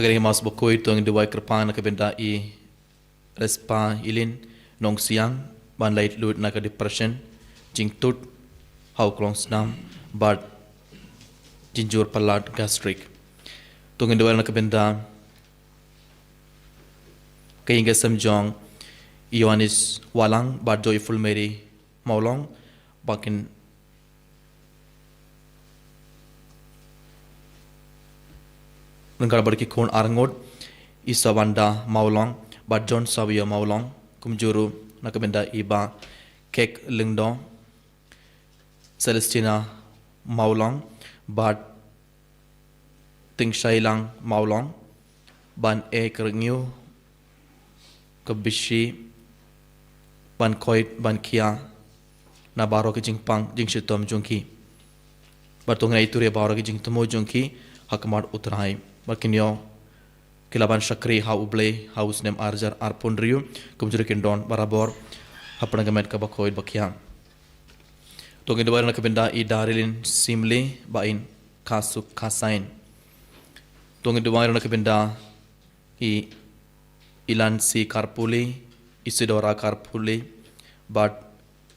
hagari mas bokoi tong duwai kerpan na kabenda I respa ilin nong siang ban lait lut na ka depression jing tut hau klong snam but jinjur palat gastric tong duwai na kabenda kayinga samjong Ioannis walang but joyful Mary maulong bakin Nengkar berki kon arngot Isawanda maulong but John Savio maulong kumjuru nakabenda iba kek lingdo Celestina maulong but ting shailang maulong ban e kerngyu kebishi ban koit ban kia na baro ke jingpang jing shitom jungki batong na iture baro ke jing temo jungki hakmar utrai makinyo kilaban shakri ha uble haus nem arjar arpon riu kumjur kindon barabor hapna gamet ka bakoid bakya to ngi dwar na kabenda I darilin simle bain kasuk kasain to ngi dwar na kabenda I Ilansi Karpuli Isidora Karpuli but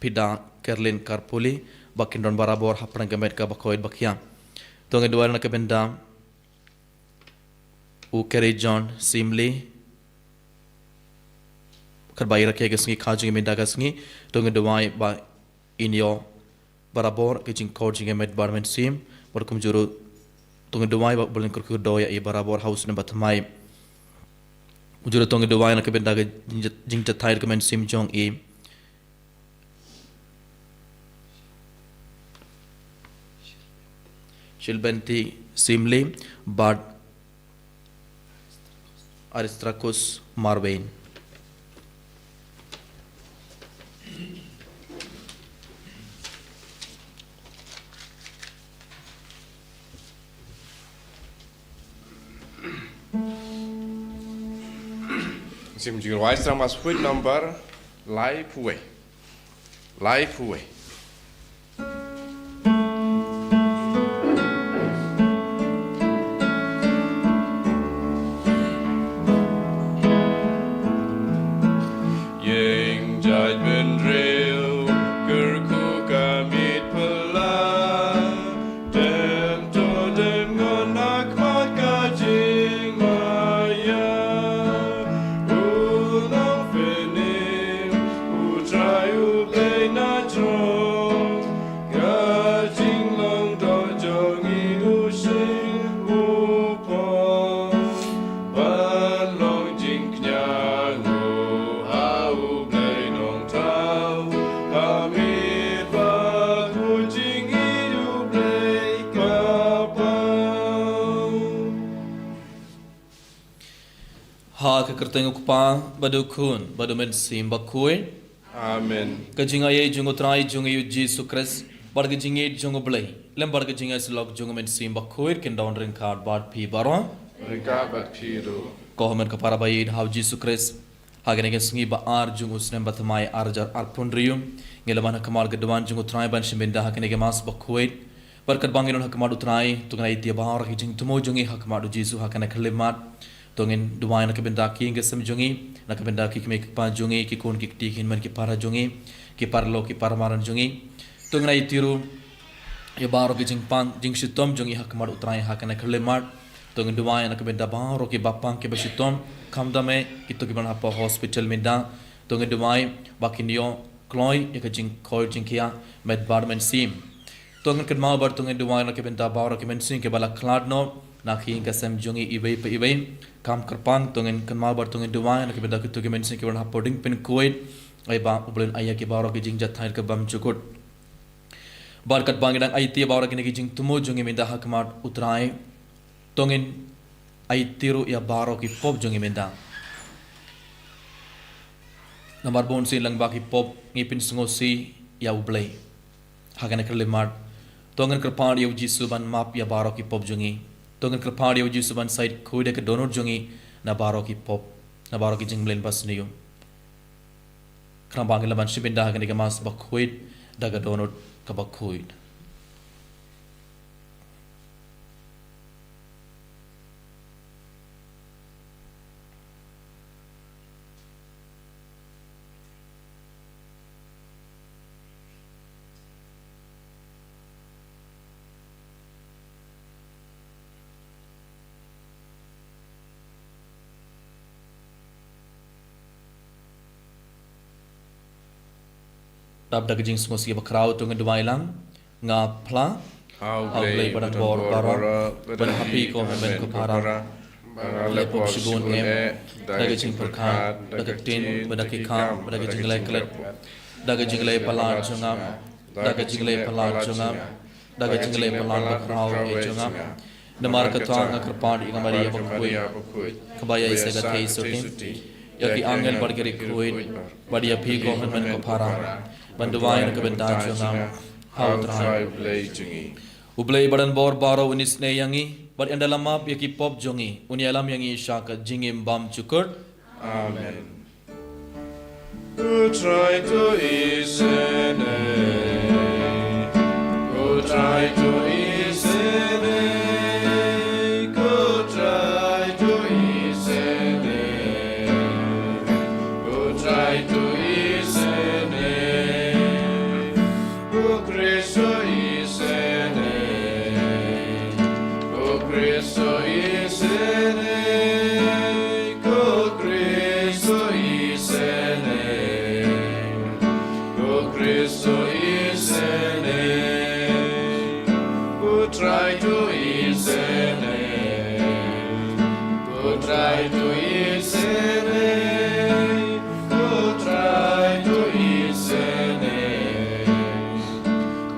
Pida Kerlin Karpuli bakindon barabor hapna gamet ka bakoid bakya to ngi dwar na kabenda Ukere John Simli Kerbayi rakyat kesngi kajing minda kesngi Tungi dewai ba inyo barabor kejing kajing med barmen sim Berkum juru Tungi dewai ba boleh kurku doya I barabor haus nembat mai Ujuru tungi dewai nak benda ke jing jathair kemen sim jong I Shilbenti Simli but Aristarchus Marvain. Sim jing waistra mas huit number live way. Live way. Kertengok pa badukun badumen sim bakui Amen. kajinga ye jungo trai jungo yu Jesus Christ barga jinge jungo blai lem barga jinga slok jungo men sim bakui ken down ring card bad pi baro Rika bat piru. ko men ka para bayin how Jesus Christ hagene gen singi ba ar jungo snem batmai arjar arpun rium ngelabana kamal gedwan jungo trai ban shiminda hagene ge mas bakui barkat bangin hakmadu trai tungna itia bahar ki jing tumo jungi hakmadu Jesus hakane khlemat tongin duwai nak benda ki ngesem jungi nak benda ki mek pa jungi ki kon ki tikin man ki para jungi ki parlo ki parmaran jungi tongna itiru ye baro ki jingpang jing shitom jungi hakmar utrai hakana khlemat tongin duwai nak benda baro ki bapang ki bashitom kamdame ki to ki ban hapa hospital minda tongin duwai bakinyo kloi ye ka jing khoi jing kia med barmen sim tongin kedma bar tongin duwai nak benda baro ki men sim ke bala kladno nakhi kasem jungi ibai pe ibai kam kerpang tongin kenmal bar tongin duwai nak benda kitu ki men sim ke ban hapa ding pin kuit ai ba ublen ayah ki baro ki jing jathair ke bam cukut barkat bangidang ai ti baro ki ne ki jing tumo jungi minda hakmat utrai tongin ai tiru ya baro ki pop jungi minda namar bon si lang ba ki pop ngipin sungosi ya ublai hakane kerlemat tongin kerpang ya uji suban map ya baro ki pop jungi tongin kerpang ya uji suban side kuide ke donor jungi na baro ki pop na baro ki jing blen pas niyo krambang laban shibinda hakane ke mas bakuit daga donor ka bakuit tap dak jing semua sigi bakrau tu ngedua ilang ngapla How play badan bor bara badan happy ko ben ko para lepop shibun em dak jing perkhat dak tin badak ikam badak jing lai klet dak jing lai palan jungam dak jing lai palan jungam dak jing lai palan bakrau e jungam namar katang kerpan ingamari abakui kabaya isega thei sutin yaki angel bargeri kuit badia phi ko men ko para banduwain ke benta jungam how try ublei badan bor baro unis ne yangi bar dalam map yaki pop jongi uni alam yangi shaka jingim bam cukur amen. Who try to isene who try to isene who try to isene who try to isene who Cristo isene who Cristo isene who Cristo isene who Cristo isene who try to isene who try to isene who try to isene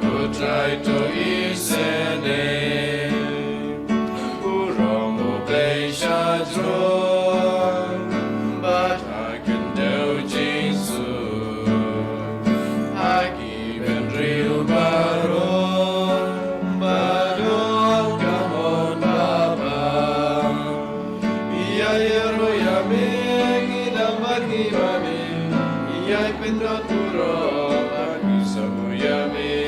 who try to isene who wrong oblation but I can do Jesus I give and real baron come on Baba Iyayero yameng inamagi mami Iyay pendoturo aku samuyami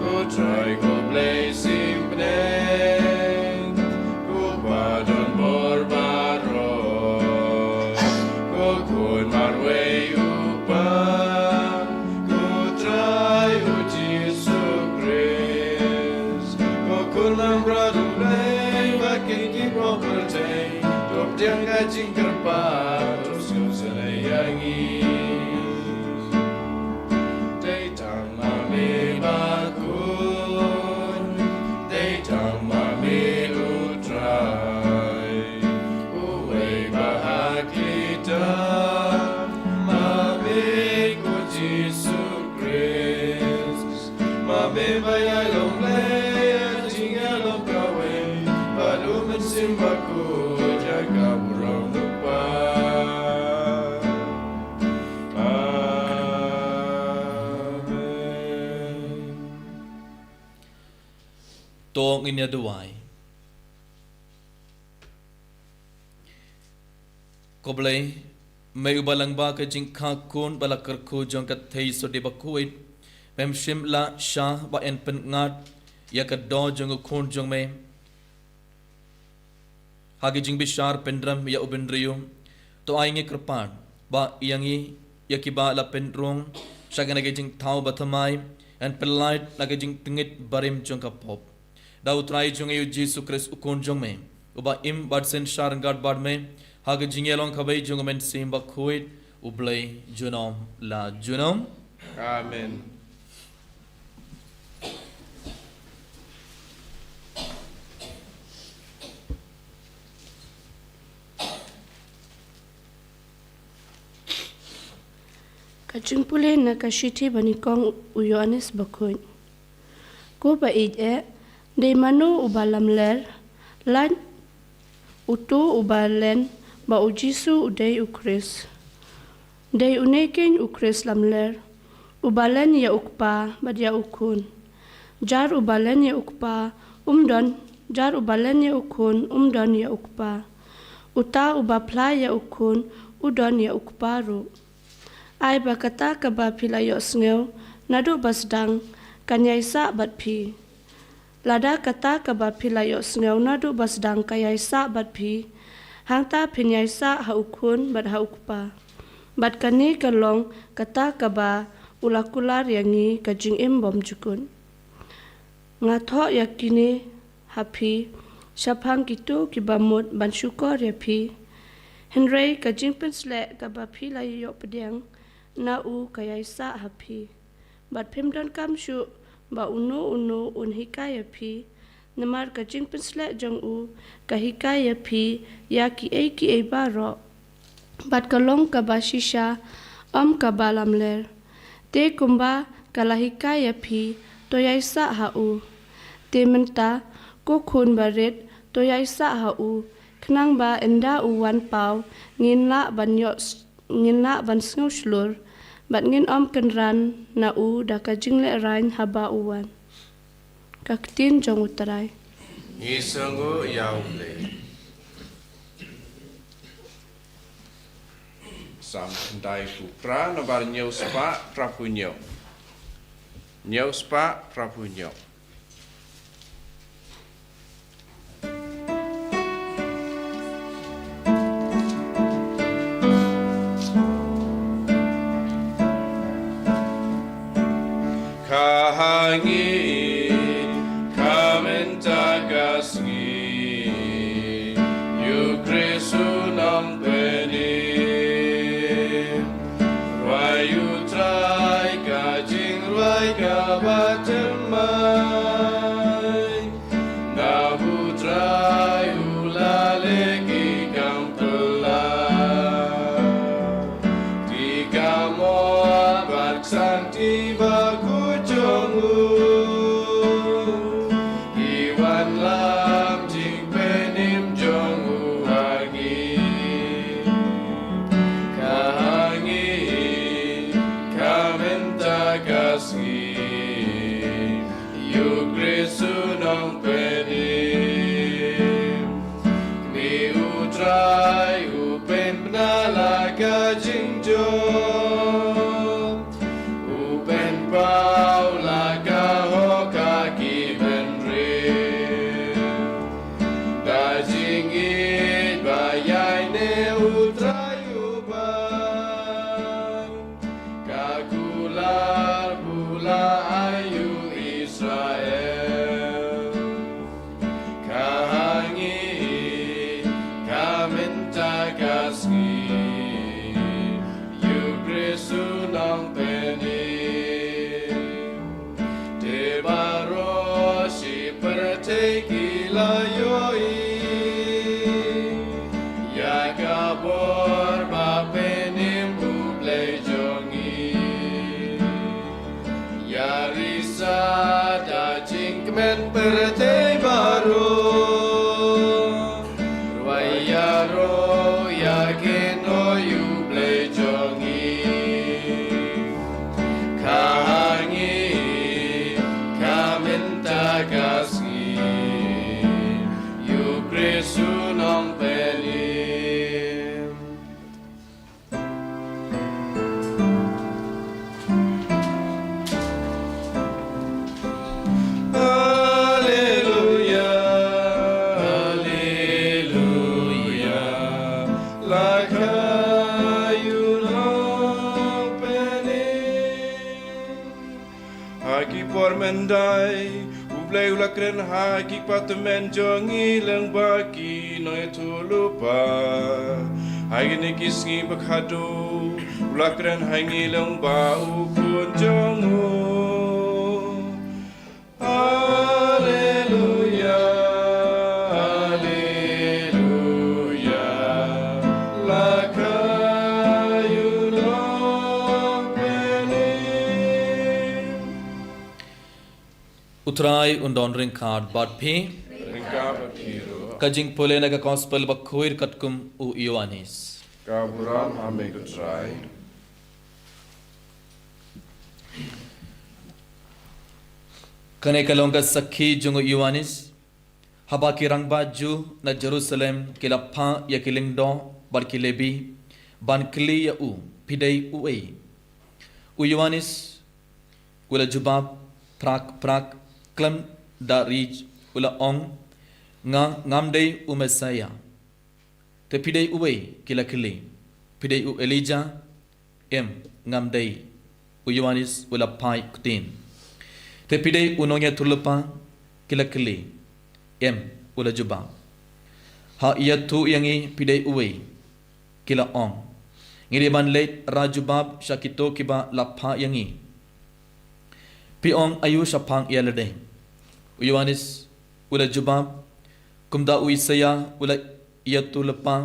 Go try go blazing bneng Go badon borbaro Go kun marway upa Go try o Jesus Christ Go kun nambrado blay Makiki property Top diang gajing kerpat Terus kau selayangi Datang mami bakun Datang mami utrai Uwe bahagita Mami ku Jesus Christ Mami bayay longlay Jinga long kawe Balu mensimbaku Jaga burung lupa Amen tong inya duai koblei mai ubalang ba ka jing kha kun balakar khu jong ka thei so de bakuit mem shimla sha ba en pen ngat ya ka do jong khun jong me hagi jing bishar pendram ya ubendriyo to ainge kripan ba yangi yakiba la pendrong shagana ge jing thau bathamai and pelait la ge jing tingit barim jong ka pop da utrai jong yu Jesus Christ ukon jong me uba im badsen shar gad bad me hagi jing yelong khabai jong men sim ba khuit ublei junom la junom Amen. Kacung pule na kashiti banikong uyoanis bakoy. Ko ba ije de manu ubalam ler lan utu ubalen ba ujisu udai ukris. De unekin ukris lam ler ubalen ya ukpa badia ukun. Jar ubalen ya ukpa umdon jar ubalen ya ukun umdon ya ukpa. Uta ubapla ya ukun udon ya ukparu. Ai bakata ka ba pilayo sngew nadu basdang kanyai sa bat phi lada kata ka ba pilayo sngew nadu basdang kayai sa bat phi hangta phinyai sa ha ukun bat ha ukpa bat kani kalong kata ka ba ulakular yangi ka jing im bom jukun nga tho yakini happy shaphang kitu kibamut ban shukor ya phi henry ka jing pensle ka ba phi la yo pdeng na u kayai sa hapi. Bat pim don kam shu ba unu un hikaya pi. Namar ka jing penslet jong u ka hikaya pi ya ki e baro. Bat kalong ka ba shisha ka balam ler. Te kumba ka la hikaya pi to yai sa ha u. Te menta ko khun baret to yai sa ha u. Knang ba enda u wan pau ngin la ban sngow shlur. Bat ngin kenran na u da ka jingle rain haba uwan. Kaktin jong utarai. Isango yaule. Sam kendai pupra nabar nyau spa prapunyo. Nyau spa prapunyo. Kahangi kamentagasgi yu Kristu nang peni rayu trai kajing rai kabatemai nabu trai ulalegi kampela tiga moa baksanti baku Iwan lam jing penim jong uagi Kahangi kamentagasgi Yu Kristu nong penim Ni utrai upen penalaga jing jong Upen pau laga hoka ki benri Dajing it bayai ne utrayu bang Kakular bula ayu Israel Kahangi kamentagasgi Yu Kristu nong peni Tekilah yoi Ya kabor bapenim buble jongi Ya risa da jingmen perte baru Ruaya ro ya keno yuble jongi Kahangi kamentagasgi Kristu nong pelim Haleluya Haleluya Lakayu nong pelim Haki pormendai Ublay ulakren haki patumen jongi lang baki noy tulupa Hai ni kisngi bakhadu ulakren hangi lang ba ukun jongu Haleluya Haleluya Lakayu nong penim Utrai undon ring card but pay Kajing pole naga gospel bakhoir katkum u Ioannis Kaburam ame kutrai Kane kalonga sakhi jungu Ioannis haba ki rangba ju na Jerusalem kilapha ya kilingdo bar kilebi ban kli ya u pidai u ei u Ioannis kula jubab prak klam da rij ula ong ngamdei u Mesaya te pidei u ei kila kili pidei u Elijah ngamdei u Ioannis ula pai kutin te pidei u nonya tulupa kila kili ula juba ha ia tu yangi pidei u ei kila ong ngiri ban late rajubab syakito kiba lapha yangi piong ayu syapang ialade Yohanes ula jubab kumda uisaya ula iatu lepang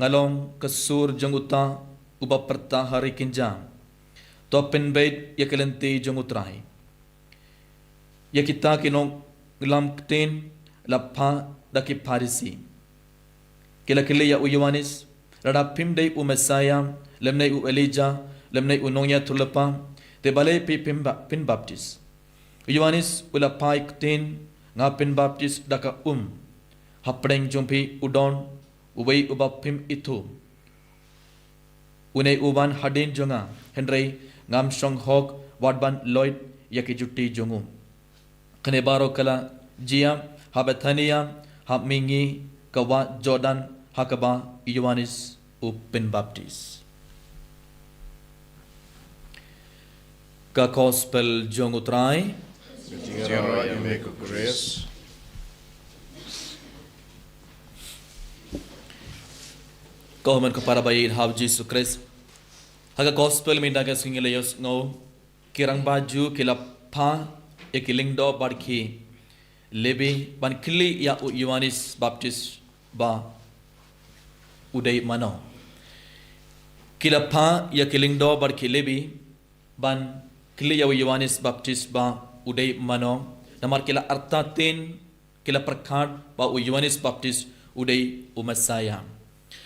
ngalong kesur janguta uba perta hari kinjam to penbait yakalenti jangutrai ya kita kinong lam kten lapha daki parisi kila kile ya Yohanes rada pimdei u Messiah lemnei u Elijah lemnei u nongya tulapa te balai pi pin baptis Yohanes ula pai kten nga pin baptis daka hapdeng jumpi udon uwei uba pim itu unei uban hadin jonga henry ngam song hok wadban lloyd yaki jutti jongu kane baro kala jia habethania hamingi kawa jordan hakaba Yohanes upin baptis ka gospel jongutrai Jero imeko grace. Kauman kepada bayi hab Jesus Christ. Haga gospel minda ke singile yos ngau kirang baju kilapa ekiling do barki lebi ban kili ya Yohanes Baptist ba udai mano. Kilapa ya kiling do barki lebi ban kili ya Yohanes Baptist ba udai mano. Namar kila artatin kila perkad ba Yohanes Baptist udai umasaya.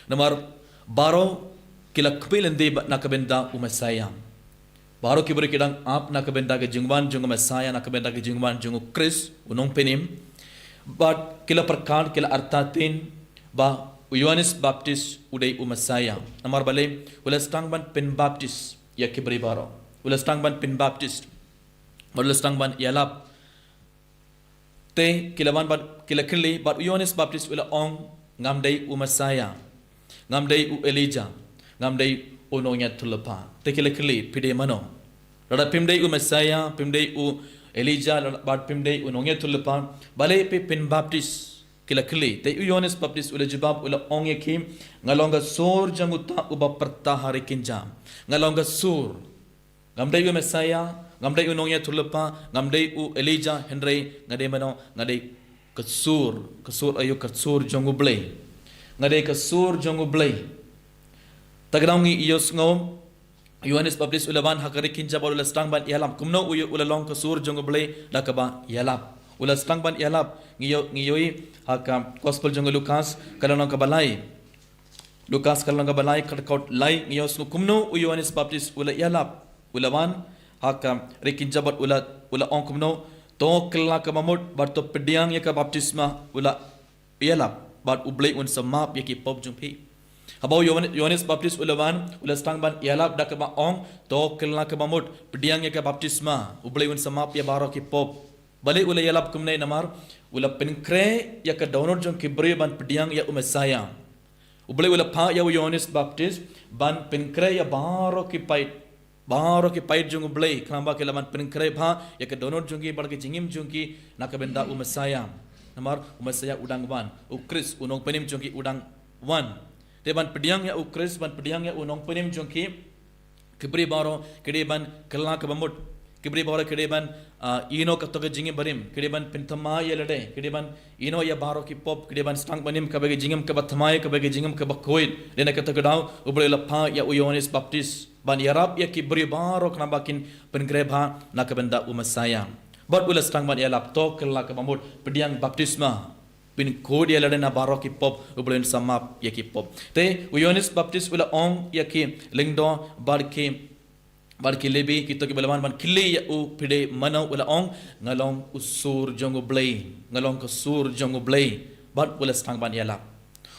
Nomor baro kila kepilende nakabenda umasaya. Baro kiburi kidang ap nakabenda ke jungban jungu Messiah nakabenda ke jungban jungu Chris unong penim. But kila perkad kila artatin ba Yohanes Baptist udai umasaya. Nomor bale ulas tangban pen Baptist ya kiburi baro. Ulas tangban pen Baptist. Ulas tangban yalap. Te kilaban bat kila kili bat Yohanes Baptist ula ong ngamdai umasaya. Ngamdai u Elijah, ngamdai u nongya tulapa. Tekile kili pide mano. Rada pimdai u Messiah, pimdai u Elijah, bad pimdai u nongya tulapa. Balai pe pin Baptist kila kili. Te u Yohanes Baptist ula jibab ula ong yakim ngalonga sur janguta uba perta hari kinjam. Ngalonga sur. Ngamdai u Messiah, ngamdai u nongya tulapa, ngamdai u Elijah, Henry ngadai mano ngadai kesur ayu kesur jangublay. Ngadai kesur jongu blay tagraungi ios ngom Yohanes Baptist ulaban hakari kinja bol stang ban yalam kumno uyu ulalong kesur jongu blay dakaba yalap ula stang ban yalap ngiyoi hakam gospel jongu Lukas kalonong kabalai kadkot lai ngiyos kumno Yohanes Baptist ula yalap ulaban hakam rekinja bot ula ong kumno to kala kamamut barto pediang ya ka baptisma ula yalap bat ublay un samap yaki pop jumpi habau Yohanes Baptist ulawan ulas tangban yalap dakaba ong to kelna ke mamut pediang yaka baptisma ublay un samap ya baro ki pop bale ula yalap kumne namar ula penkre yaka download jong kibre ban pediang ya umasaya ublay ula pa ya Yohanes Baptist ban penkre ya baro ki pait jong ublay kramba kelaman penkre pa yaka download jongi barki jingim jongi nakabenda umasaya Namar umasaya udang wan ukris unong penim jongki udang wan deban pediang ya ukris ban pediang ya unong penim jongki kibri baro kedeban kelna ke bamut kibri baro kedeban ino katoga jingi barim kedeban pentama ya lade kedeban ino ya baro ki pop kedeban stang banim kabage jingim ke batmai kabage jingim ke bakoid dena katoga daw ubre lapha ya Yohanes Baptist ban yarab ya kibri baro knabakin pengreba nakabenda umasaya Bot ulas tang ban yalap to kelak ke mamut pediang baptisma bin kod ya ladena baro ki pop ubulen samap ya ki pop te Yohanes Baptist ula ong ya ki lingdo barki lebi kito ki balaman ban kili ya u pide mano ula ong ngalong usur jongo blay ngalong ke sur jongo blay bot ulas tang ban yalap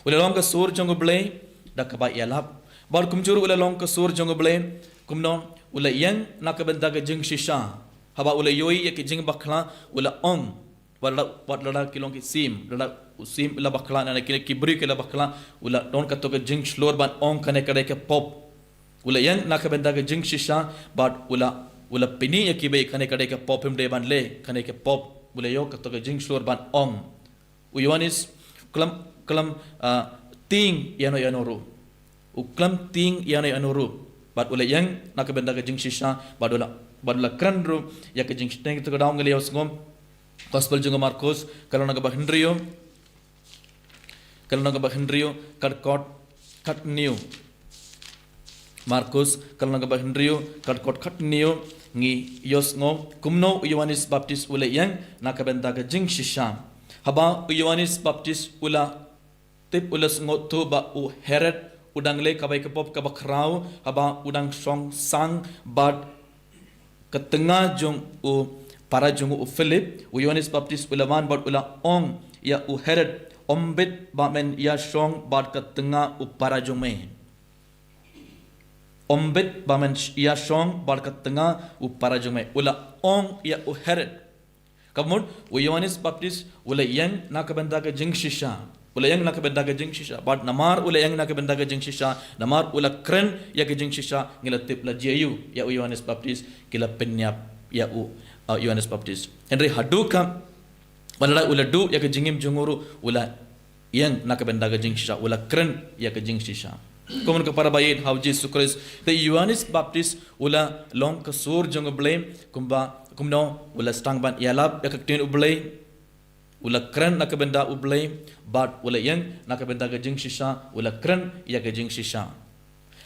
ula long ke sur jongo blay dak ba yalap bot kumjuru ula long ke sur jongo blay kumno ula yang nakabenta ke jing shisha haba ula yoi ya ki jing bakla ula ong wala kilong ki sim ula bakla na kibri kila bakla ula don ka to ke jing shlor ban ong kane kare ke pop ula yang nakabenda ke jing shisha but ula pini ya ki be kane kare ke pop him de ban le kane ke pop ula yo ka to ke jing shlor ban ong Yohanes kelam ting yano ru uklam ting yana anuru bat ula yang nak benda ke jing shisha badula kran ru ya ke jing shisha kita daung ngeli osngom gospel jungo Markus kalau nak Henrio kat new Markus kalau nak Henrio kat new ngi yosngom kumno Yohanes Baptis ula yang nak benda ke jing shisha haba Yohanes Baptis ula tip ulas ngotu ba u Herod udang le kabai kepop kabakrau haba udang song sang bad ketengah jong u para jong u Philip u Yohanes Baptis ulaman bad ula ong ya u Herod ombet ba men ya song bad ketengah u para jong me ombet ba men ya song bad ketengah u para jong me ula ong ya u Herod kamun u Yohanes Baptis ula yang nakabenda ke jing shisha ula yang nak benda ke jing shisha bad namar ula yang nak benda ke jing shisha namar ula kren ya ke jing shisha ngelatip la jeyu ya Yohanes Baptis kila penyap ya Yohanes Baptis Henry haduka balala ula du ya ke jingim junguru ula yang nak benda ke jing shisha ula kren ya ke jing shisha komun ke para bayit hauji sukres the Yohanes Baptis ula long ke sur jung blame kumno ula stang ban yalap ya ke tin ublay ula kran nak benda ublay bad ula yang nak benda ke jing shisha ula kran ya ke jing shisha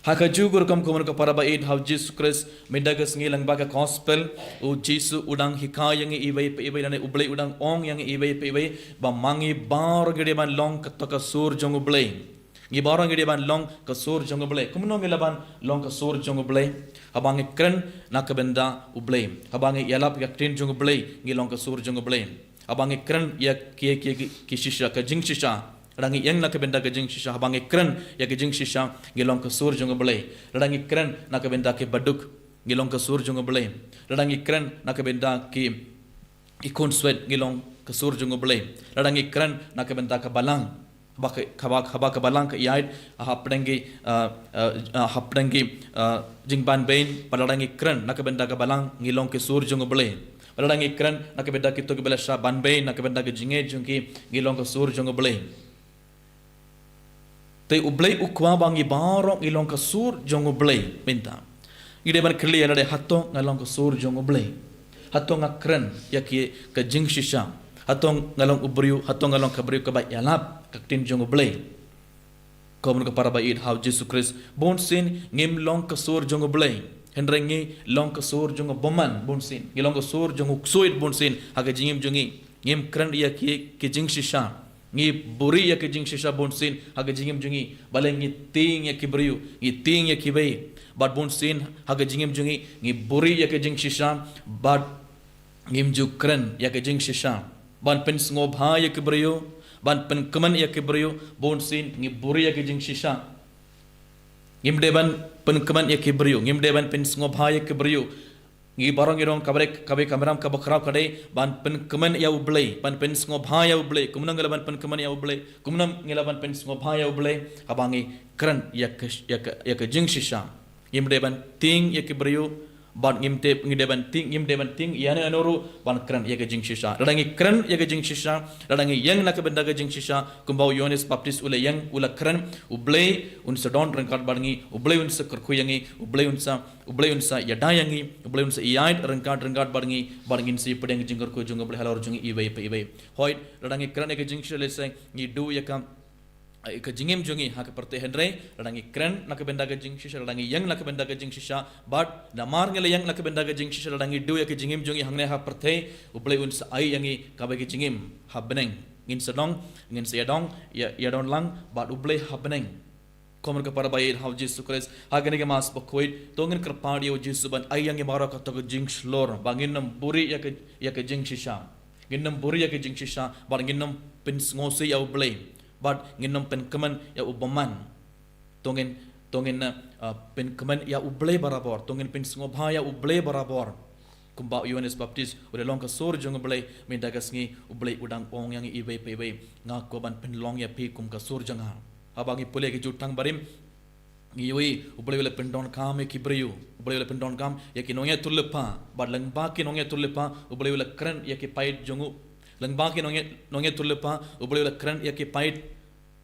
haka jugur kam komun ka para baid how Jesus Christ mendaga sengilang baka gospel u Jesu udang hikayang ibai pe ibai nane ublay udang ong yang ibai pe ibai ba mangi bar gede ban long kataka sur jong ublay ngi barang gede ban long ka sur jong ublay kumno ngelaban long ka sur jong ublay habangi kran nak benda ublay habangi yalap yak tin jong ublay ngi long ka sur jong ublay abangi kran ya ki shisha ka jing shisha rangi yang nak benda ka jing shisha abangi kran ya ka jing shisha ngilong ka sur jong belai rangi kran nak benda ke baduk ngilong ka sur jong belai rangi kran nak benda ki ikon sweat ngilong ka sur jong belai rangi kran nak benda ka balang haba ka balang ka yaid hapdengi jingban bain padarangi kran nak benda ka balang ngilong ke sur jong belai Orang ikran nak benda kita ke belasha banbei nak benda ke jinge jungki ngilong ke sur jong ublay. Te ublay ukwa bangi barong ngilong ke sur jong ublay minta. Ngide ban kli ada hatong ngalong ke sur jong ublay. Hatong akran ya ke jing shisha. Hatong ngalong ubriu hatong ngalong kabriu ke bai yalap kaktin jong ublay. Komun ke para baid how Jesus Christ bon sin ngimlong ke sur jong ublay. Hendrengi long ke sur jong boman bonsin ngilong ke sur jong uksuit bonsin haga jingim jongi ngim kran ya ke jing shisha ngi buri ya ke jing shisha bonsin haga jingim jongi balengi ting ya kibriu ngi ting ya kibai bad bonsin haga jingim jongi ngi buri ya ke jing shisha bad ngim ju kran ya ke jing shisha ban pen ngobha ya kibriu ban pen kaman ya kibriu bonsin ngi buri ya ke jing shisha ngim deban penkeman ya kibriu ngim deban pen ngobha ya kibriu ngi barang irong kabrek kabe kameram ka bakrau kadai ban penkeman ya ublay ban pen ngobha ya ublay kumnang ngelaban penkeman ya ublay kumnang ngelaban pen ngobha ya ublay abangi kran ya ke jing shisha ngim deban ting ya kibriu ban ngim deban ting yana anoru ban kran ya ke jing shisha radangi kran ya ke jing shisha radangi yang nak benda ke jing shisha kumbau Yohanes Baptis ula yang ula kran ublay unsa don rangkat bangi ublay unsa kerkuyangi ublay unsa yadayangi ublay unsa iyait rangkat bangi si pedang jing kerku jung ublay halor jung ibai hoit radangi kran ya ke jing shisha lesai ngi du ya kam ke jingim jungi hak perte hendrai radangi kran nak benda ke jing shisha radangi yang nak benda ke jing shisha but namar ngele yang nak benda ke jing shisha radangi du ya ke jingim jungi hangne ha perte ublay uns ai yangi kabe ke jingim habneng ngin sedong ngin seadong ya don lang but ublay habneng komer ke para bayit how Jesus Christ hagane ke mas bokoit tongin kerpadi o Jesus ban ai yangi mara ka to ke jing slor bangin nam buri ya ke jing shisha ginam buri ya ke jing shisha bangin nam pin ngosi ya ublay but nginom pen keman ya ubaman tongin pen keman ya ublay barabor tongin pen ngobha ya ublay barabor kumba Yohanes Baptis udah long ka sur jong ublay mendagas ngi ublay udang ong yang ibai pei ngako ban pen long ya pi kum ka sur jang ha abangi pule ke jutang barim ngi yoi ublay wala pen don kam e kibriu ublay wala pen don kam ya ki nongya tulepa bad lang ba ki nongya tulepa ublay wala kran ya ki pait jongu lang ba ki nongya tulepa ublay wala kran ya ki pait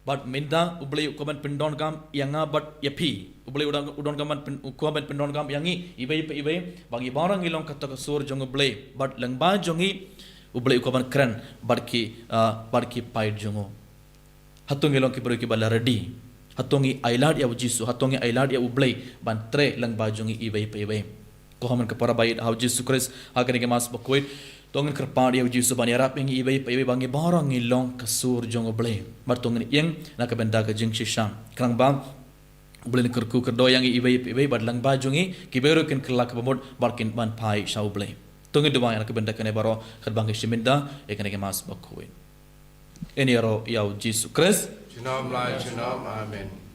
but minda ublay ukaman pindon gam yanga but yapi ublay udon gaman ukaman pindon gam yangi ibai bagi barang ilong kata kasur jong ublay but langba jongi ublay ukaman keren barki pait jongo hatung ilong ki beri ki bala ready hatungi ailad ya jisu hatungi ailad ya ublay ban tre langba jongi ibai ko haman kapara bait hau jisu Christ hakane ke mas bakoit tongen kerpadi uji subaniara pengi ibai bangi barang ilong kasur jong oblay martongen yang nak benda ke jing shisam kerang bang oblay kerku kerdo yang ibai badlang bajongi kiberu ken kelak pemod barkin ban pai shau oblay tongen dua yang nak benda kene baro kerbang shiminda ekane ke mas bakoi ini ro yau Yesus Kristus Junam lai junam amen.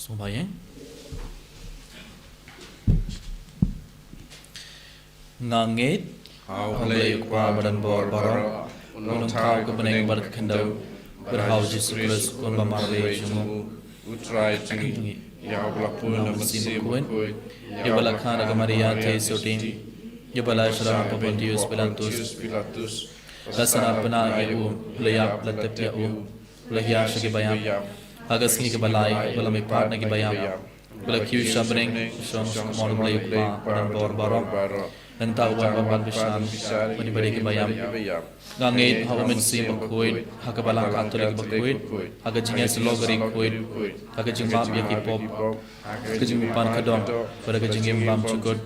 Sembahyang ngangit Haublay kwa badan bor baro unong tau ke beneng berkendau berhau Yesus Kristus kun bamarwe jumu utrai tingi ya oblapun namasi bukui ya balakhan agamaria te sotim ya balashra papontius Pilatus rasana pena ya leyak latep ya lehya shagi bayam Agas ni kebalai, bala me partner ki bayam, bala kiu shabring, shong kamon blay pa, dan bor barok, dan tahuan baban bishan, bani bari ki bayam, ngangit hawa men sim bakuit, haga balang katolik bakuit, haga jingan silogari kuit, haga jingbam ya ki pop, haga jingpan kadon, pada haga jingim bam cugut,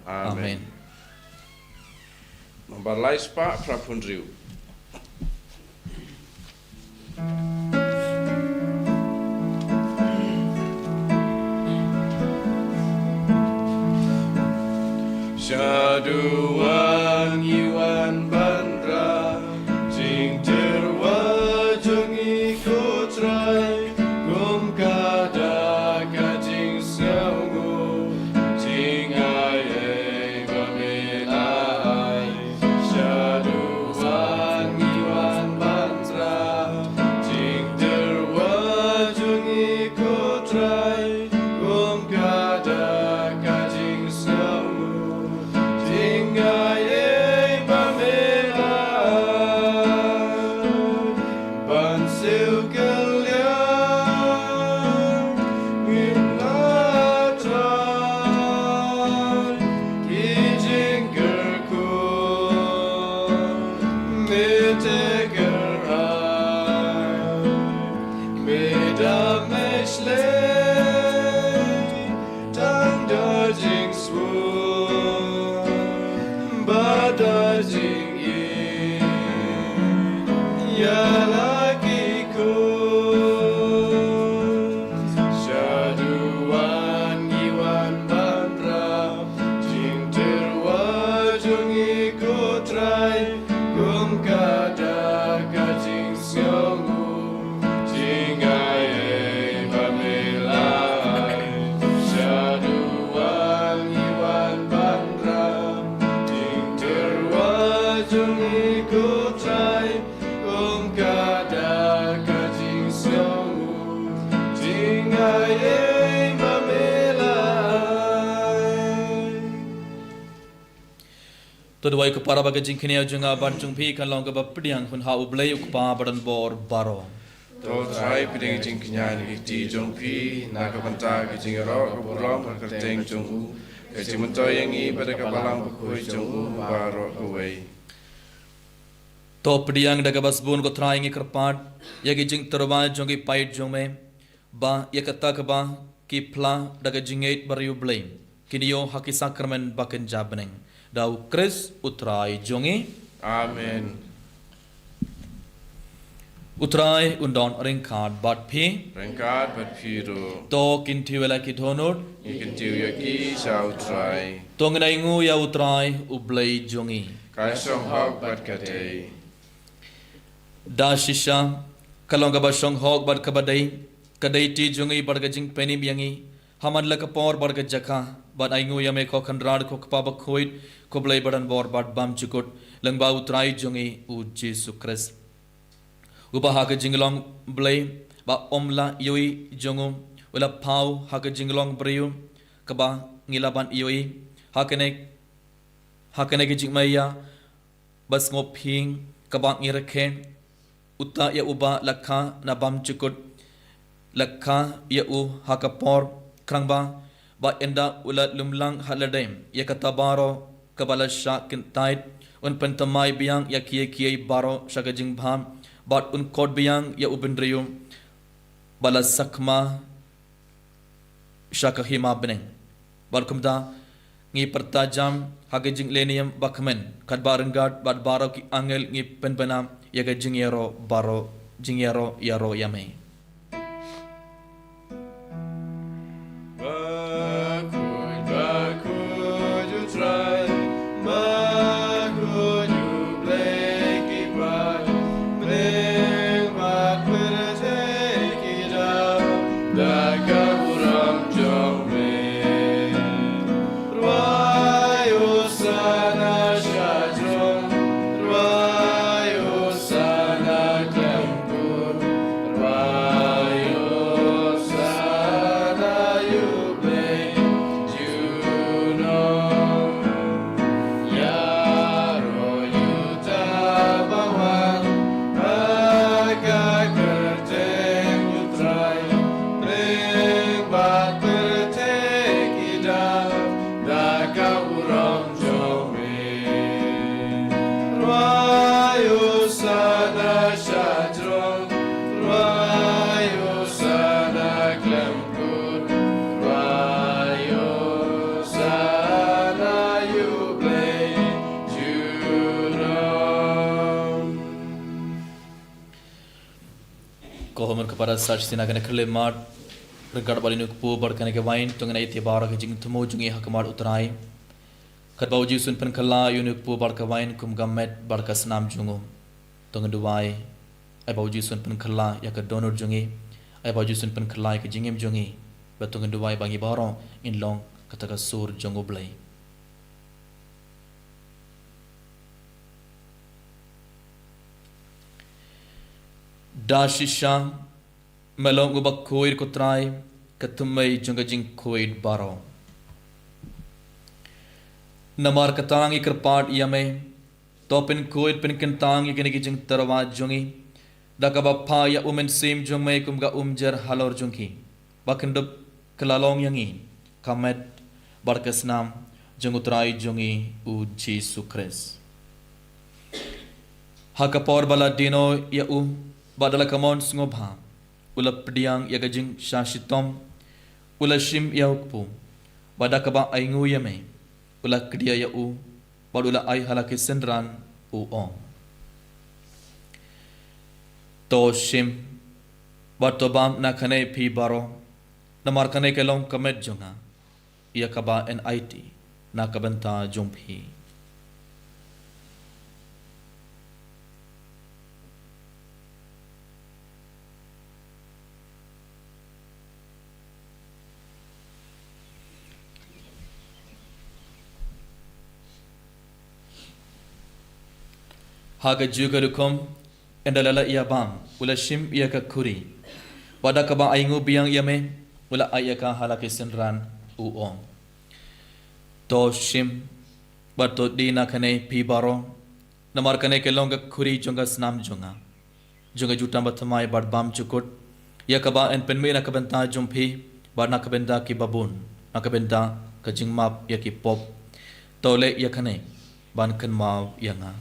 amen. Membalai spa prapundriu. Syaduan Iwan Bandra Jing terwajung ikut rai Kum kada kajing seungu Jing ayai bamelai Syaduan Iwan Bandra Jing terwajung ikut rai Kum kada kajing seungu Tuduai ke para baga jingkini ajunga banjung pi kan long ke bapdiang hun hau blay ukpa badan bor baro. To try piding jing kinyan iti jong pi na kapanta ki jing ro ko buram ka teng jong u ke jimunto yang i pada kapalang bakoi jong u baro away. To pdiang daga basbun ko trying ikrpat yagi jing terwa jong ki pait jong me ba yakata ka ba ki pla daga jingait bariu blay kiniyo haki sakramen baken jabneng dau Kris utrai jongi Amen. utrai undon ringkad bat pi Rengkat bat piru to kintiwela ki dhonur ikan tiu yaki sau try to ngai ngu ya utrai ublay jongi kai song hok bat kate da shisha kalonga ba song hok bat kabadai kadai ti jongi barga jing peni biangi haman la kapor barga jaka bat aingu ya me ko khanrad ko kpa ba khoit ko blai badan bor bat bam chukut langba utrai jongi u Yesus Kristus Gubah hak jinglong blay ba omla yoi jongo ula pau hak jinglong briu kaba ngilaban yoi hakene ke jingmaya bas ngoping kaba ngireken uta ya uba lakha na bam cukut lakha ya u hakapor krangba ba enda ula lumlang haladem ya katabaro kabala syakin tait un pentamai biang ya kie baro syagajing bham bat un kod biang ya ubendriyu bala sakma syakahima beneng balkumda ngi pertajam hagajing lenium bakmen kad barenggat bat baro ki angel ngi penbenam ya gajing yaro baro jingyaro yaro yame Kohoman kepada sahaja sinakan kelemat regard balinu kepu berkan ke wain tungan ayat bara ke jing temu jungi hakmar utrai kat bauji sun pen kala yunuk pu bar ka wain kum gamet bar ka snam jungu tungan duai ai bauji sun pen kala ya ka donor jungi ai bauji sun pen kala ke jingem jungi batungan duai bangi baro in long kata ka sur jungu blai Dashisha melong ubak koir kutrai ketumai jungga jing koir baro namar katang ikerpat yame topin koir pin kentang ikene ki jing tarwa jungi dakaba pa ya umen sim jungme kumga umjer halor jungki bakendup kelalong yangi kamet barkasnam jungutrai jungi u Jesus Christ hakapor bala dino ya u badala kamon sngobha ula pediang ya gajing shashitom ula shim ya ukpu badakaba aingu yame ula kedia ya u badula ai halaki sendran u on to shim batobam nakane pi baro namar kane kelong kamet jonga ya kaba NIT nakabanta jompi haga juga rukom endalala ia bam ula shim ia ka kuri pada kaba aingu biang ia me ula ayaka halaki senran uong to shim bato dina kane pi baro namar kane ke longa kuri jonga snam jonga jonga juta batmai bad bam chukut ia kaba en penme na kabenta jumpi bar na kabenda ki babun na kabenda ka jingmap ia ki pop tole ia kane ban kan mau yanga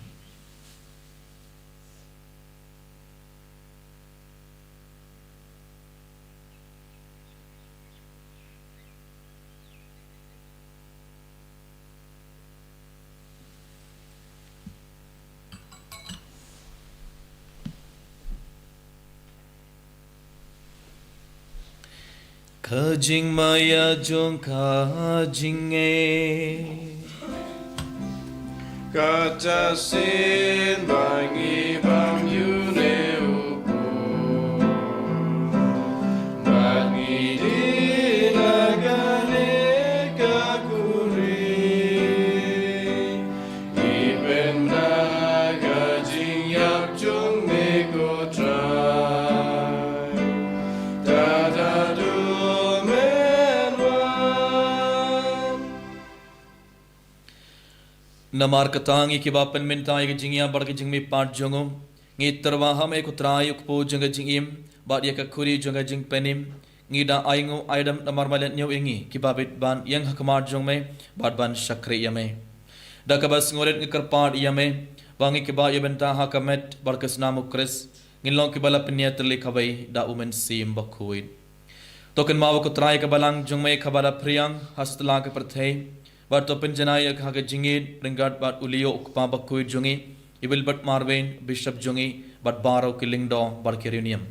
Kajing maya jong kajing Kaca sin bangi bang yune upu Bangi dinagane kakuri Iben na kajing yap jong meko tra namar katangi ki bapen mentai ke jingya bar ke jingmi pat jongo ngi terwa hame ku trai ukpo jonga jingim bad ya ka kuri jonga jing penim ngi da aingu aidam namar malet nyau ingi ki babit ban yang hakmar jongme bad ban shakri yame da ka bas ngoret ngi karpat yame bangi ki ba yebenta hakamet bar ke snamu kris ngilong ki bala penya terli khabai da umen sim bakhuit token mawa ku trai ka balang jongme khabara priang hastla ke perthei bar to penjanai ka ga jingit ringat bat ulio ukpa bakhuit jongi ibil bat marwen bishop jongi bat baro ki lingdo bar kirunium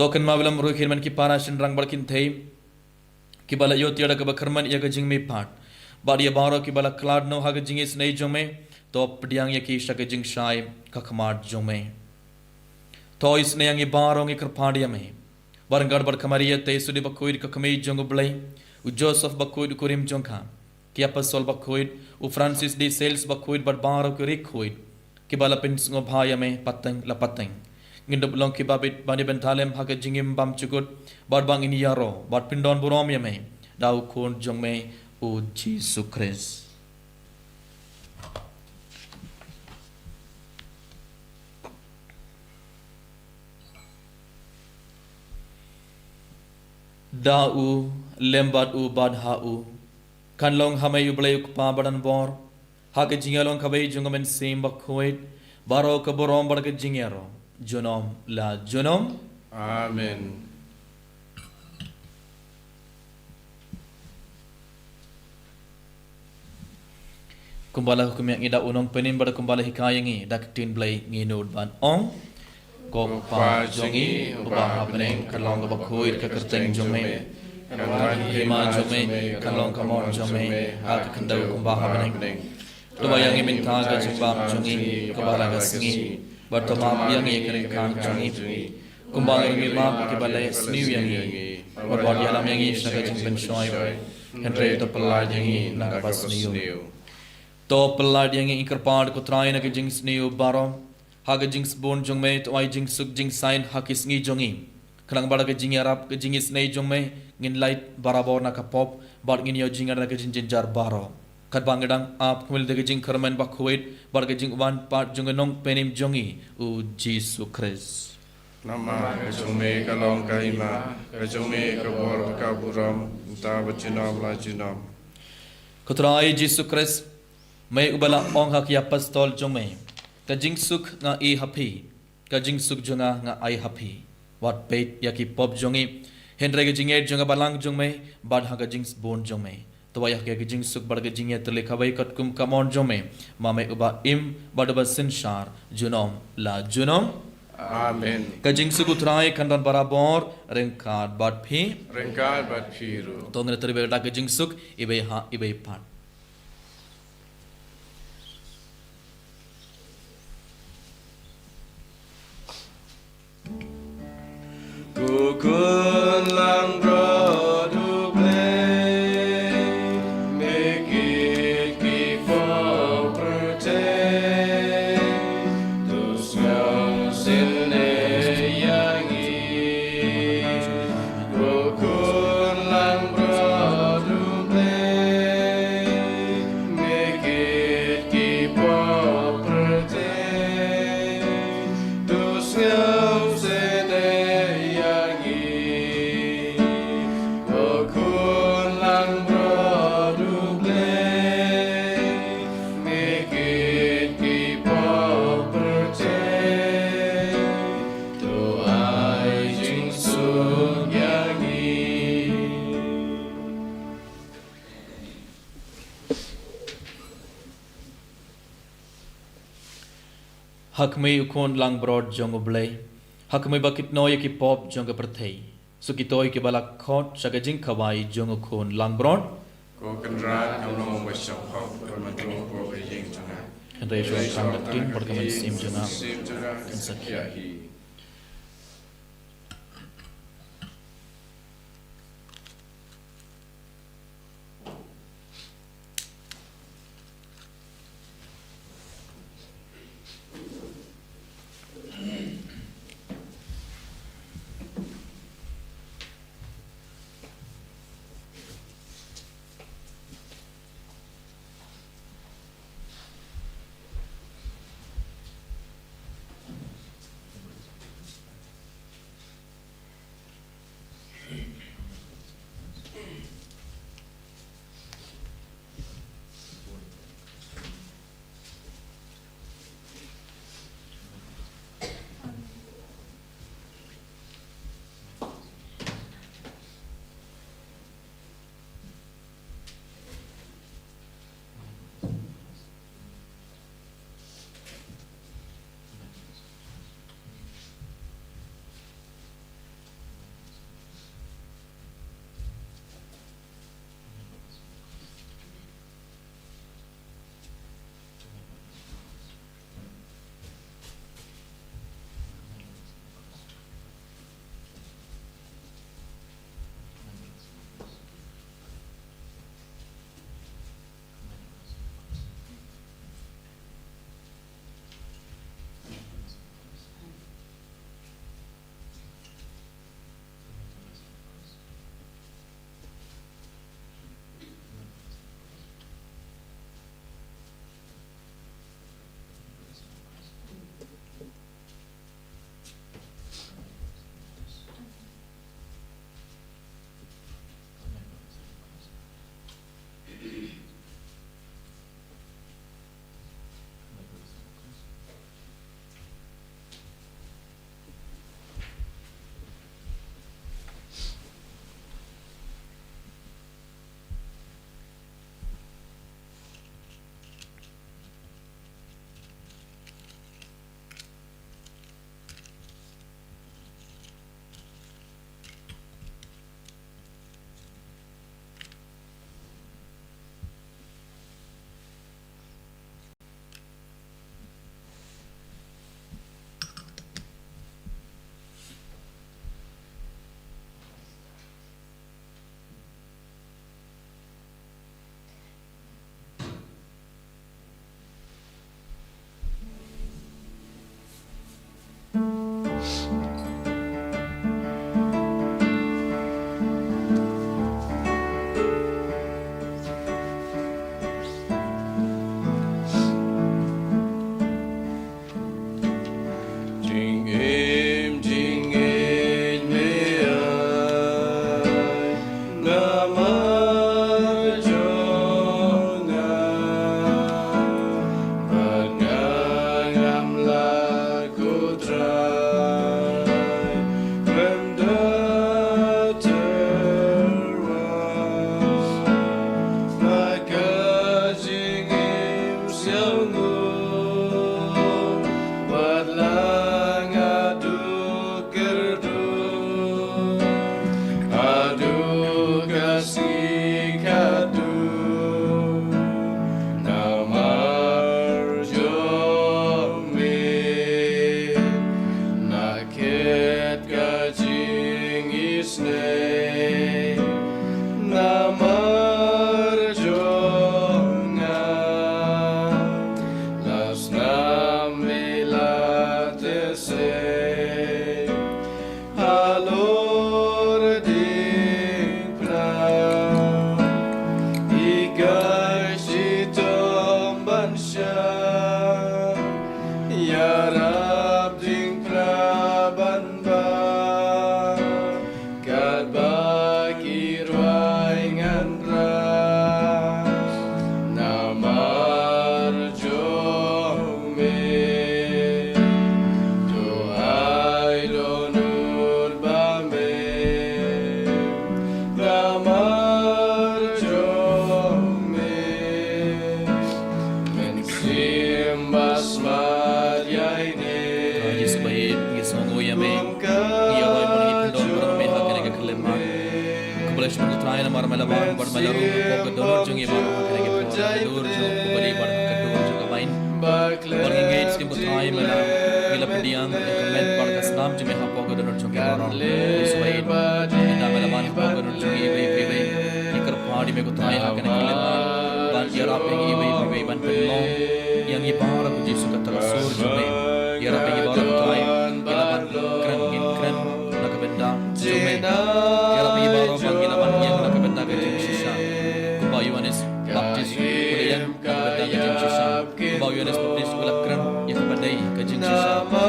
token mawalam rukhir man ki para shin rang barkin thei ki bala yo tiada ka bakharman ya ga jingmi pat bar ya baro ki bala klad no ha ga jingis nei jongme to pdiang ya ki shak jing shai ka khamar jongme to isne yang i baro ngi karpadia me bar ngar bar khamariya te sudi bakhuit ka khamei jong blai u joseph bakhuit kurim jongkha ki apostol bakhuit u francis de sales bakhuit bar baro ki rikhuit ki bala pins ngo bhaya me pateng la pateng ngindop long ki babit bani bentalem ha ga jingim bam chukut bar bang ini yaro bar pindon burom ya me dau khon jong me u jesus christ dau lembat u badha u kan long hamai u blai ku pa badan bor ha ga jingalong khabai jungamen sim bakhuit baro ka borom bar ga jingero jonom la jonom Amen. kumbala hukum yang ida unong penin bar kumbala hikayangi dak tin blai nginod ban ong ko pa jongi ubah hapneng kalong ka bakhuit ka kerteng jome kan hima jome kalong ka mon jome ha ka kandau kumbah hapneng Tuba yang imin taga jimbam jongi kabala gasngi bertoma yang ikan kan jongi kumbang yang imam kibalai sniu yang berbod dalam yang isaga jimpen shoy henry to pelad yang naga bas sniu to pelad yang ikarpad ko trai naga jing sniu baro haga jing bon jongme to ai jing suk jing sign hakis ngi jongi klang bada ke jing arab ke jing snei jongme ngin light barabor na ka pop bar ngin yo jing naga jing jar baro kat bangedang ap kumil de jing kharman bakhuit bar ke jing wan pat jungenong penim jongi u jesus christ Nama kajome kalong kahima kajome kabor kaburam ta bachinam la jinam kutrai jesus christ mai ubala ong hak ya pastol jongme ka jing suk nga e happy ka jing suk jonga nga ai happy wat pet ya ki pop jongi henre ke jinge jonga balang jongme bad ha ka jing bon jongme तो वह के जिंग सुख बढ़ के जिंगे तले खबाई कटकुम कमौन जो में मामे उबा इम बड़बा सिंशार जुनोम ला जुनोम Amen. का जिंग सुख उतराए खंडन बराबर रिंकार बाट भी Rengkar bat firu. तो मेरे तेरे बेटा के जिंग सुख इबे हाँ इबे पाट Kukun lang brodu हक में उकोन लांग ब्रॉड जोंग ब्ले हक में बकित नोय की पॉप जोंग प्रथई सुकी तोय के बला खोट शगजिंग खवाई जोंग खोन लांग broad Kokan rat no washam hop permantu ko ying jana. henry shon kam tin perkaman sim jana Sim jana sakyahi. malaman bar malaru ko kedor jung iba kene ke kedor jung ko bali bar kedor jung main bar engage tim ko thai mala gila pediang comment bar kasnam jung ha ko kedor jung ke bar iswain ina malaman ko kedor jung iba ikar padi me ko thai ha kene ke ban yara pe iba ban pelong yang ibar ko jisu ka talasur jung yara pe ibar ko thai gila ban kran nakabenda jung yara pe ibar ko gila ban yang nakabenda ke jung shisha kuba Yohanes Baptis kulian nakabenda ke jung shisha kuba Yohanes Baptis kulakran ya kabadai ke jung shisha kuba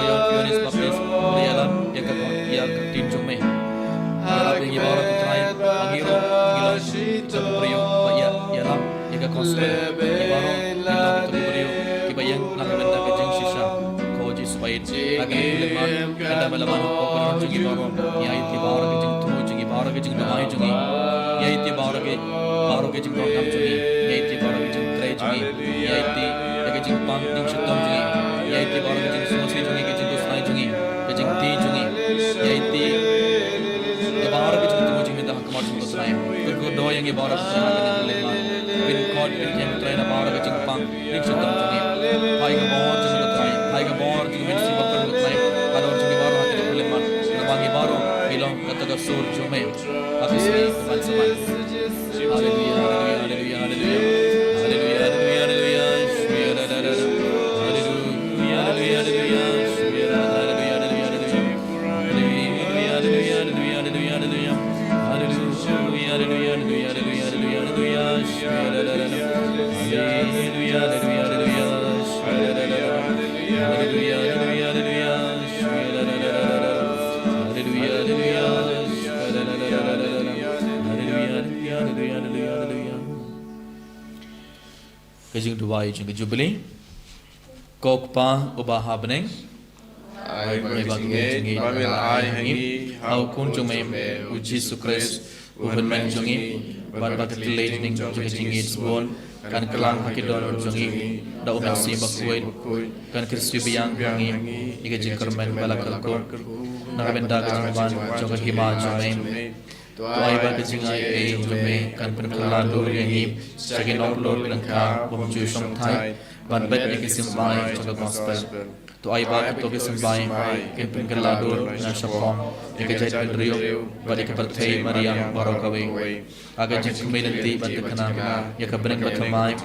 Yohanes Baptis kulian ya ka tin jung me yara pe ibar ko thai angiro gila priyo ya yara ya ka kosme ibaro gila ke priyo ke bayang nakabenda ke jung shisha supaya akan kuleman ada malaman pokok jungi baro ya iti baro ke jing tu jungi baro ke jing damai jungi ya iti baro ke jing program jungi ya iti baro ke jing tray jungi ya iti ke jing pang ding shuttam jungi ya iti baro ke jing suasi jungi ke jing dosnai jungi ke jing ti jungi ya iti ya baro ke jing tu jungi dah kamar jungi dosnai ko do yang baro ke jing akan kuleman pin code pin yang tray na baro ke jing pang ding shuttam jungi pai ke bawah jungi Tiger bor juga mesti bakal bermain. Kalau juga baru hati kuleman, lewangi baru bilang kata sur jume. Habis ini teman-teman. Haleluya, haleluya, haleluya, haleluya, haleluya, haleluya, haleluya, haleluya, haleluya, haleluya, Kajing duai jing jubili kokpa ubaha beneng ai bagi pamil ai hangi au kun jume uji sukres uben men jungi ban bakat leading jungi jingi bon kan kelang hakidon jungi da umen si bakuin kan kristu biang hangi iga jingkermen balakal ko nakabenda kajing ban joga hima jume Tuai bagi jingai jume kan penkelan dur yangi sagin oplor lengkap bumju somthai ban bet ke simbai joga gospel Tuai bagi to ke simbai ke penkelan dur na shapom ke jait rio bagi ke perthai mariam barokawe aga jing melanti batkana ya ke beneng bathamai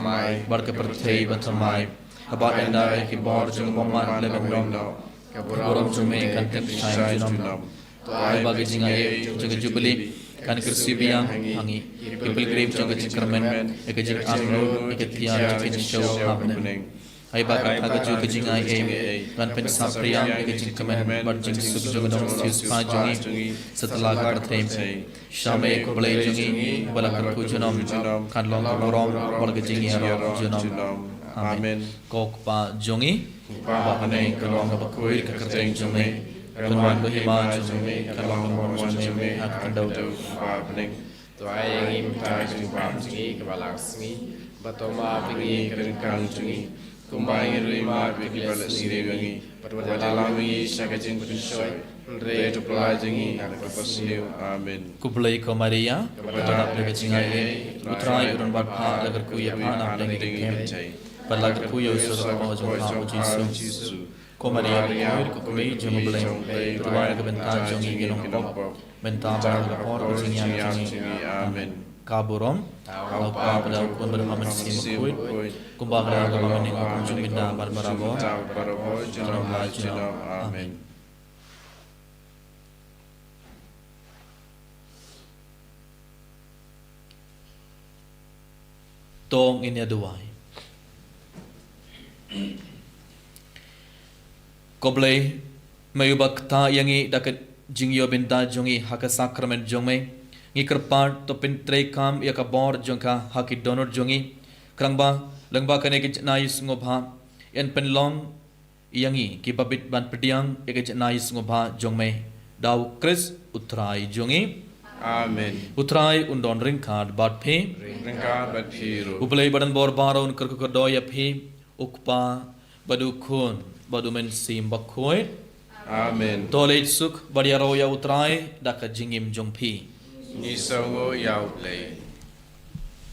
bar ke perthai bathamai aba enda ke bor jung bomman lebendom ke borom jume kan tek shine jinom Tuai bagi jingai joga jubili kan kursi biang hangi pilgrim joga jingkermen eke jing amro eke tian jing show happening ai bakat aga ju ke jingai kan pen sapriang eke jingkermen bar jing sub joga dong sius pa jungi setelah pertem shame ko blai jungi balakar ku junom kan long borom bol ke jing yaro junom amen kok pa jungi ba hanai kalong ba kuir ke kerteng jungi Tuan berhima jume kalong mohon jume akan dau pening tuai yang imta jumpa jungi kebalang sengi batoma pergi kerengkang jungi kumbai rima pergi balas sire jungi perwadalangi syakajin bersyai re dupla jungi akapasiu amin kublai ko Maria kepada pergi jingai utrai urun barpa lagar ku ya pana dengan kem balagar ku yo so mo jumpa Yesus ko Maria ko kumei jung blai tuai ke bentar jungi gelong pop bentar bar por jing yang jungi amin kaburom au pa pada kun berhaman sim kuit kumbah ra ga maning ko jung binda bar barabo junam amin tong inya duai Koblai mayubakta yangi dakat jingyo binta jongi haka sakramen jongme ngi kerpart to pintre kam yaka bor jongka haki donor jongi krangba langba kane ke nais ngobha en penlong yangi ki babit ban pediang yaka nais ngobha jongme daw kris utrai jongi amen utrai undon ringkad bat phe ringkad bat phiru ublai badan bor baron kerko doya phe ukpa badu khun badu men sim bakhoi amen tolej suk badia roya utrai daka jingim jongphi ni songo yau le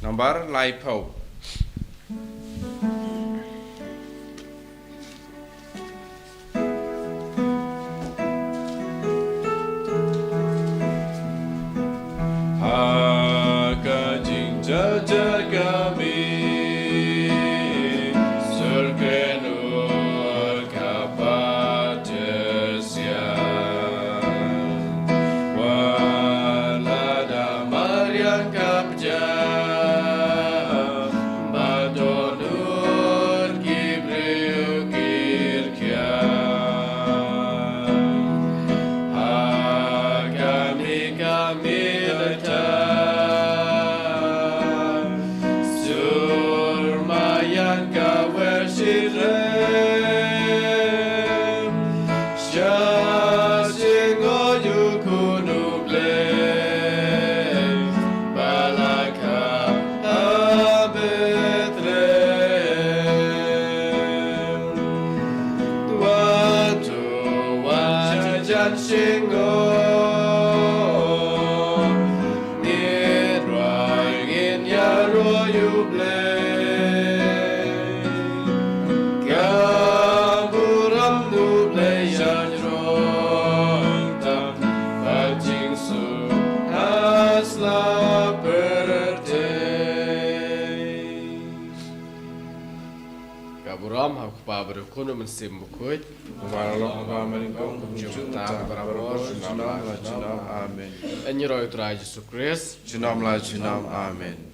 nomor lai pau kuno mensim bukut Warallah Muhammadin jumta barabor junam amen Enyi roy Yesus Kristus junam la junam amen